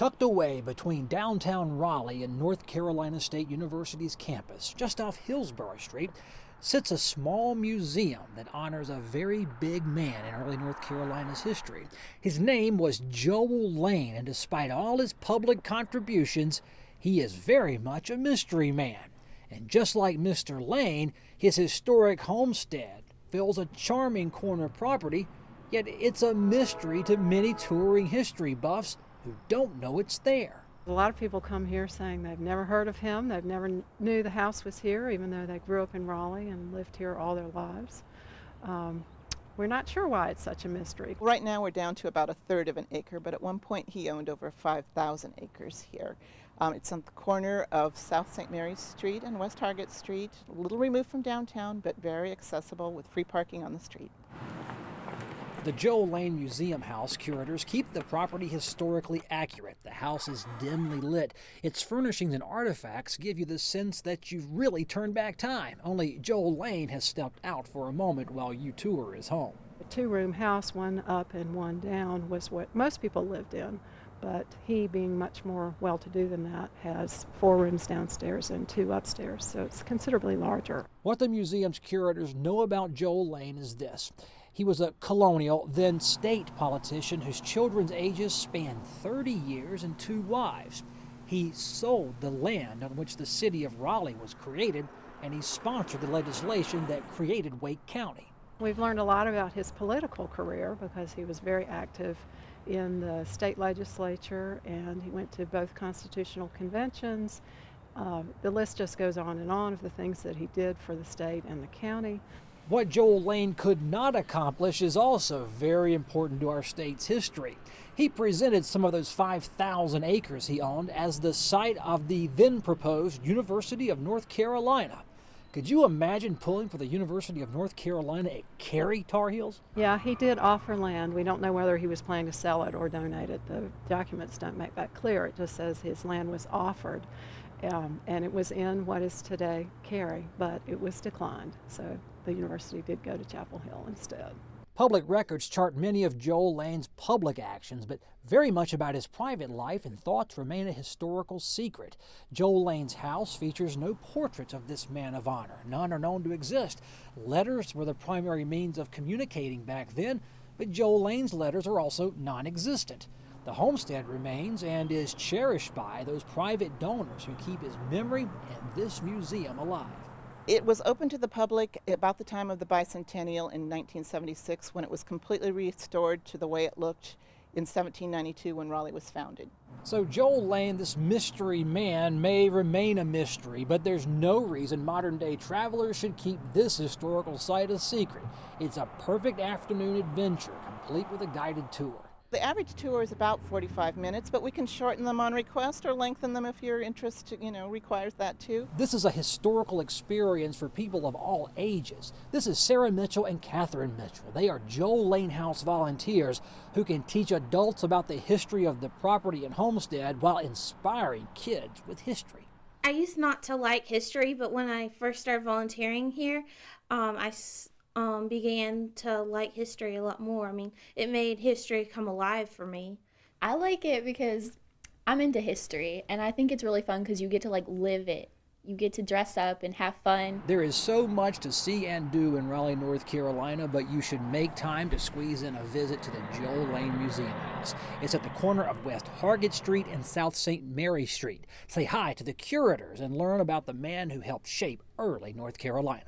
Tucked away between downtown Raleigh and North Carolina State University's campus, just off Hillsborough Street, sits a small museum that honors a very big man in early North Carolina's history. His name was Joel Lane, and despite all his public contributions, he is very much a mystery man. And just like Mr. Lane, his historic homestead fills a charming corner property, yet it's a mystery to many touring history buffs who don't know it's there. A lot of people come here saying they've never heard of him, they've never knew the house was here, even though they grew up in Raleigh and lived here all their lives. We're not sure why it's such a mystery. Right now we're down to about 1/3 of an acre, but at one point he owned over 5,000 acres here. It's on the corner of South St. Mary's Street and West Hargett Street, a little removed from downtown, but very accessible with free parking on the street. The Joel Lane Museum House curators keep the property historically accurate. The house is dimly lit. Its furnishings and artifacts give you the sense that you've really turned back time. Only Joel Lane has stepped out for a moment while you tour his home. A two-room house, one up and one down, was what most people lived in. But he, being much more well-to-do than that, has 4 rooms downstairs and 2 upstairs, so it's considerably larger. What the museum's curators know about Joel Lane is this. He was a colonial, then state politician whose children's ages spanned 30 years and 2 wives. He sold the land on which the city of Raleigh was created, and he sponsored the legislation that created Wake County. We've learned a lot about his political career because he was very active in the state legislature, and he went to both constitutional conventions. The list just goes on and on of the things that he did for the state and the county. What Joel Lane could not accomplish is also very important to our state's history. He presented some of those 5,000 acres he owned as the site of the then proposed University of North Carolina. Could you imagine pulling for the University of North Carolina at Cary Tar Heels? Yeah, he did offer land. We don't know whether he was planning to sell it or donate it. The documents don't make that clear. It just says his land was offered, and it was in what is today Cary, but it was declined. So the university did go to Chapel Hill instead. Public records chart many of Joel Lane's public actions, but very much about his private life and thoughts remain a historical secret. Joel Lane's house features no portraits of this man of honor. None are known to exist. Letters were the primary means of communicating back then, but Joel Lane's letters are also non-existent. The homestead remains and is cherished by those private donors who keep his memory and this museum alive. It was open to the public about the time of the bicentennial in 1976, when it was completely restored to the way it looked in 1792 when Raleigh was founded. So Joel Lane, this mystery man, may remain a mystery, but there's no reason modern-day travelers should keep this historical site a secret. It's a perfect afternoon adventure, complete with a guided tour. The average tour is about 45 minutes, but we can shorten them on request or lengthen them if your interest, requires that too. This is a historical experience for people of all ages. This is Sarah Mitchell and Catherine Mitchell. They are Joel Lane House volunteers who can teach adults about the history of the property and homestead while inspiring kids with history. I used not to like history, but when I first started volunteering here, I began to like history a lot more. I mean, it made history come alive for me. I like it because I'm into history, and I think it's really fun because you get to live it. You get to dress up and have fun. There is so much to see and do in Raleigh, North Carolina, but you should make time to squeeze in a visit to the Joel Lane Museum House. It's at the corner of West Hargett Street and South St. Mary Street. Say hi to the curators and learn about the man who helped shape early North Carolina.